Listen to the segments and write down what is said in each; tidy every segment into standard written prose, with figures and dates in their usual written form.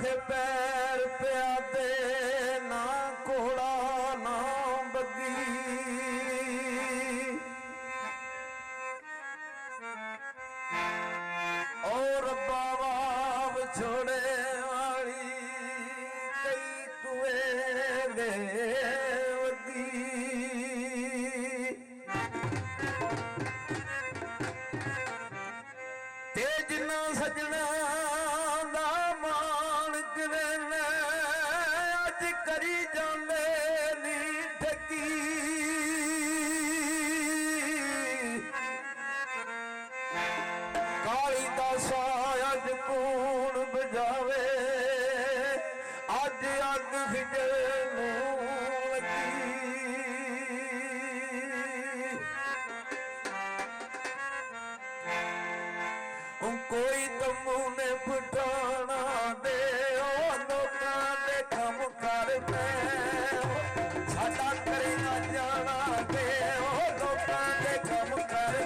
आखे पैर प्यादे ना घोड़ा ना बगी और बाबा छोड़े वाली कई तुए वगी तेज ना सजना दा मान करन अज करी जाने नी ठगी काली दा साज कूण बजावे अज अग फिजल लगी कोई तमू ने पटाना दे लोकां दे कम कर साडा करे ना जाना दे लोकां दे कम कर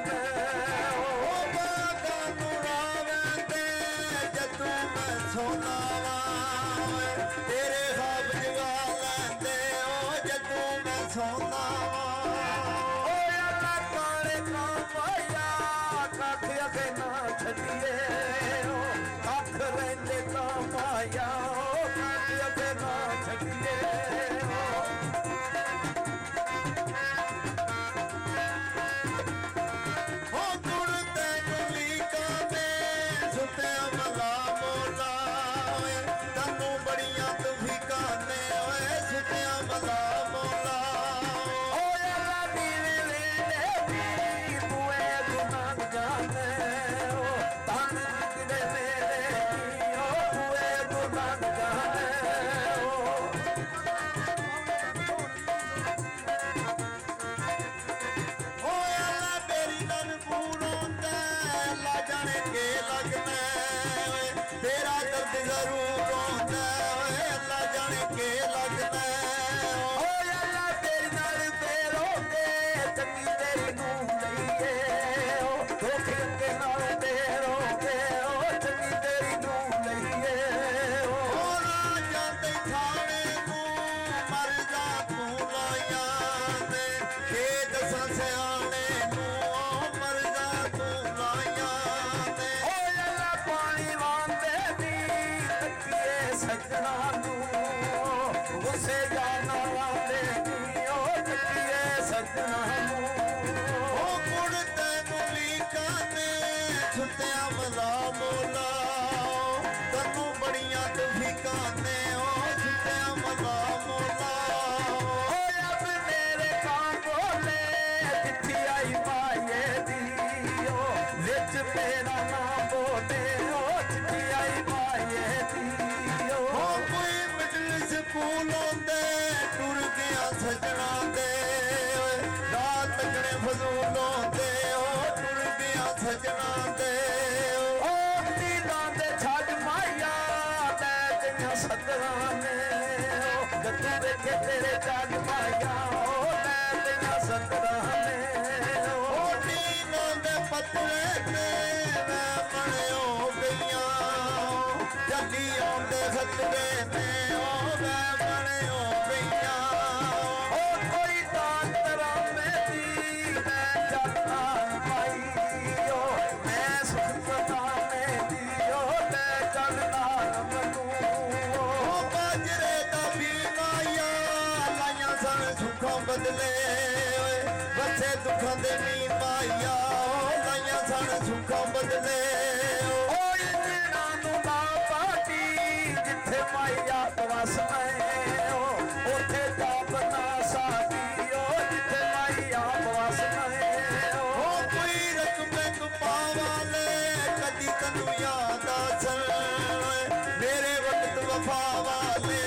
सोना तेरे खाब जगा लेंदे जदू मैं सोना काले कामाया कख अगे ना छड़िए कख रहिंदे कामाया कख अगे ना छड़िए सजना दे रात तकने फजूलों दे टुर गया सजना दे नीलां दे छड़ माया तैं सतना ने गद्दू देखे तेरे छड़ माया तैं सतना ने नीलां दे पतले ते मैं मणियो गईया जल्दी आंदे खतरे ने मैं मणियो गईया बदले बच्चे दुखों दे नी पाइया लाइया सन सुखों बदले पार्टी जिथे माइया बस उथे जाप ना सादी जिथे माइया बस कोई रकम पावा ले कदी तनु याद आ चल मेरे वक्त वफा वाले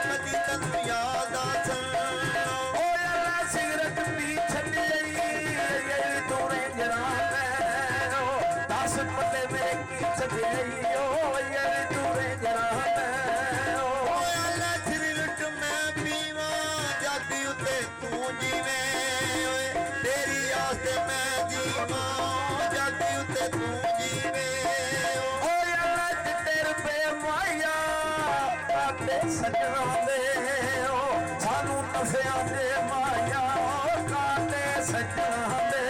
कदी तनु याद आ चल ਕਾਟੇ ਸੱਜਣਾ ਦੇ ਉਹ ਸਾਨੂੰ ਨਸਿਆਂ ਦੇ ਮਾਇਆ ਉਹ ਕਾਟੇ ਸੱਜਣਾ ਦੇ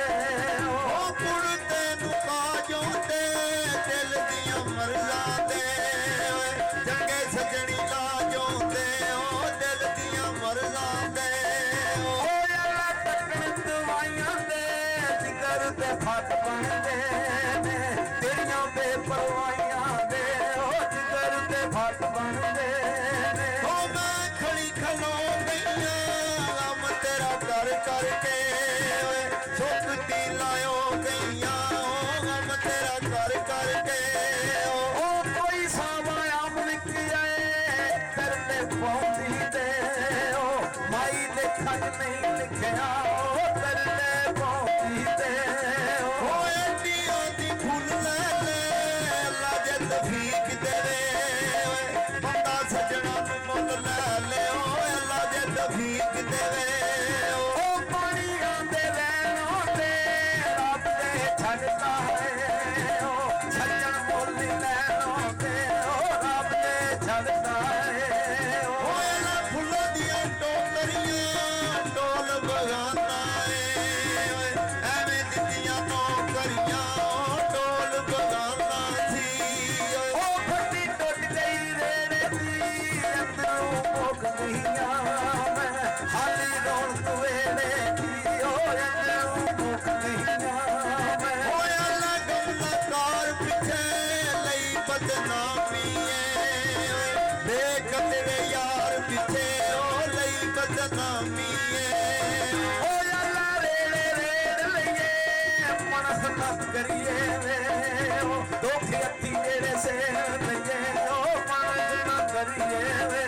ਉਹ ਕੁੜਤੇ ਨੂੰ ਕਾਜੋਂ ਤੇ ਦਿਲ ਦੀਆਂ ਮਰਜ਼ਾਂ ਦੇ ਚੰਗੇ ਸੱਜਣੀ ਲਾਜੋਂ ਤੇ ਉਹ ਦਿਲ ਦੀਆਂ ਮਰਜ਼ਾਂ ਦੇ ਉਹ ਯਾਰਾ ਟੱਕਣ ਦਵਾਈਆਂ ਦੇ ਜਿਗਰ ਤੇ ਫੱਟ ਬਣਦੇ ਨੇ ਤੇਰੀਆਂ ਬੇਪਰਵਾਹੀਆਂ ਦੇ ਉਹ ਜਿਗਰ ਤੇ ਫੱਟ ਬਣਦੇ ਨੇ ਉਹ ਮੈਂ ਖੜੀ ਖਲੋ ਗਈਆਂ ਗਮ ਤੇਰਾ ਕਰ ਕਰਕੇ ਸੁੱਕਤੀ ਲਾਇਓ ਗਈਆਂ ਉਹ ਗਮ ਤੇਰਾ ਕਰ ਕਰਕੇ ਉਹ ਕੋਈ ਸਾਵਾਂ ਅਮਲਿਕ ਆਏ ਕਰਨੇ ਪਾਉਂਦੀ ਤੇ ਉਹ ਮਾਈ ਲੇਖਾ ਨਹੀਂ ਲਿਖਿਆ ਉਹ ਕਰਨੇ ਪਾਉਂਦੀ ਤੇ ਉਹ ਐਡੀਆਂ ਦੀ ਫੁੱਲ ਲੈ ਲੈ ਲਾਜੇ ਤਫੀਕ ਦੇਵੇ ਬੰਦਾ ਸੱਜਣਾ ਨੂੰ ਮੁੱਲ ਲੈ ਲਿਓ ਲਾਜੇ ਤਫੀਕ ਦੇਵੇ ਉਹ ਪਾਣੀਆਂ ਦੇ ਲੈਣੋਂ ਤੇ ਰੱਬ ਦੇ ਛੱਡਦਾ ਹੈ ਉਹ ਸੱਜਣ ਮੁੱਲ ਲੈਣੋਂ ਤੇ ਉਹ ਰੱਬ ਦੇ ਛੱਡਦਾ ਹੈ ਉਹ ਇਹਨਾਂ ਫੁੱਲਾਂ ਦੀਆਂ ਟੋਕਰੀਆਂ ਢੋਲ ਬਗਾਨਾ ਏ ਐਵੇਂ ਦਿੱਤੀਆਂ ਨੌਕਰੀਆਂ ਉਹ ਢੋਲ ਬਗਾਨਾ ਸੀ ਉਹ ਫੱਟੀ ਟੁੱਟ ਗਈ ਰੇੜੇ ਦੀ ਅੰਦਰੋਂ ਮੁੱਕ ਗਈਆਂ ਮੈਂ ਹਾਲੀ ਰੌਣਕ ਵੇਲੇ ਦੀ ਉਹ ਅੰਦਰੋਂ ਮੁੱਕ ਗਈਆਂ ਮੈਂ ਹੋਇਆ ਲਗਮਕਾਰ ਪਿੱਛੇ ਲਈ ਬਦਨਾਮੀ ਏ ਦੇਖ ਤੇਰੇ ਯਾਰ ਪਿੱਛੇ ਉਹ ਲਈ ਬਦਨਾਮੀ ਏ ਉਹ ਯਾਲਾ ਰੇੜੇ ਰੇੜ ਲਈਏ ਮਨਸ ਨਾ ਕਰੀਏ ਵੇ ਉਹ ਦੁੱਖ ਅੱਤੀ ਜਿਹੜੇ ਸੇਰ ਲਈਏ ਉਹ ਮਨਸ ਨਾ ਕਰੀਏ ਵੇ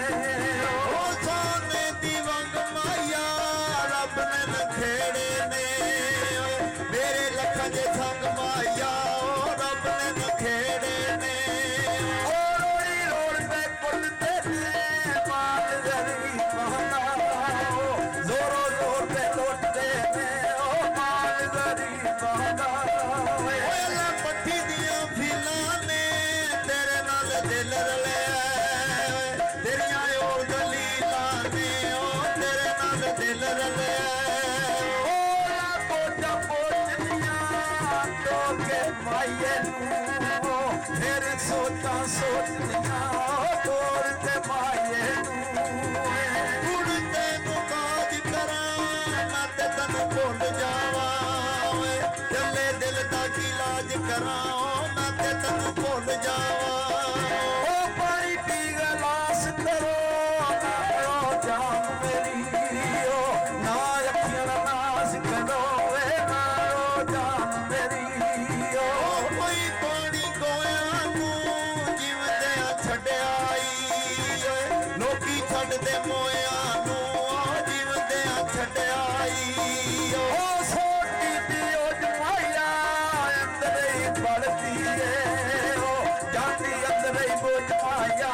ਉਹ ਸੋਨੇ ਦੀ ਵੰਗ ਮਾਇਆ ਰੱਬ ਨੇ ਨਖੇੜੇ ਨੇ ਮੇਰੇ ਲੱਖਾਂ ਦੇ ਸੰਗ ਮਾਇਆ ਉਹ ਰੱਬ ਨੇ ਨਖੇੜੇ ਨੇ ਉਹ ਰੋੜੀ ਰੋੜ ਤੇ ਕੁੱਲ ਤੇ ਮਾਲ ਗਰੀ ਪਾਉਂਦਾ ਉਹ ਜ਼ੋਰੋ ਜ਼ੋਰ ਤੇ ਲੁੱਟਦੇ ਨੇ ਉਹ ਮਾਲ ਗਰੀ ਪਾਉਂਦਾ ਓਏ ਲੈ ਪੱਠੀ ਦੀਆਂ ਫੀਲਾਂ ਨੇ ਤੇਰੇ ਨਾਲ ਦਿਲ ਰਲਿਆ ਤੇਰੀਆਂ ਉਹ ਦਲੀਲਾਂ ਨੇ ਉਹ ਤੇਰੇ ਨਾਲ ਦਿਲ ਰਲਿਆ ਉਹ ਨਾ ਕੋਟਾ ਪੋਚਦੀਆਂ ਟੋਕੇ ਮਾਈਏ ਨੂੰ ਉਹ ਫਿਰ ਸੋਚਾਂ ਸੋਚਦੀਆਂ ਉਹ ਤੋਰ ਤੇ ਮਾਈਏ ਨੂੰ ਹੁਣ ਤੈਨੂੰ ਕਾਜ ਕਰਾਂ ਮੈਂ ਤੇ ਤੈਨੂੰ ਭੁੱਲ ਜਾਵਾਂ ਓਏ ਚੱਲੇ ਦਿਲ ਦਾ ਕੀ ਇਲਾਜ ਕਰਾਂ ਓ ਮੈਂ ਤੇ ਤੈਨੂੰ ਭੁੱਲ ਜਾਵਾਂ ਉਹ ਪਾਣੀ ਪੀ ਗਲਾਸ ਕਰੋ ਨਾ ਕਰੋ ਜਾਨ ਮੇਰੀ ਉਹ ਨਾ ਅੱਖੀਆਂ ਦਾ ਨਾਸ ਕਰੋ ਵੇ ਮਾਰੋ ਜਾਨ ਮੇਰੀ ਉਹ ਕੋਈ ਪਾਣੀ ਗੋਇਆਂ ਨੂੰ ਜਿਉਂਦਿਆਂ ਛੱਡਿਆ ਈ ਓਏ ਲੋਕੀ ਛੱਡਦੇ ਮੋਇਆਂ ਨੂੰ ਉਹ ਜਿਉਂਦਿਆਂ ਛੱਡਿਆ ਈ ਉਹ ਸੋਟੀ ਦੀ ਉਹ ਜਮਾਇਆ ਅੰਦਰ ਹੀ ਬੜਦੀ ਏ ਉਹ ਜਾਂਦੀ ਅੰਦਰ ਹੀ ਬੁਝ ਮਾਇਆ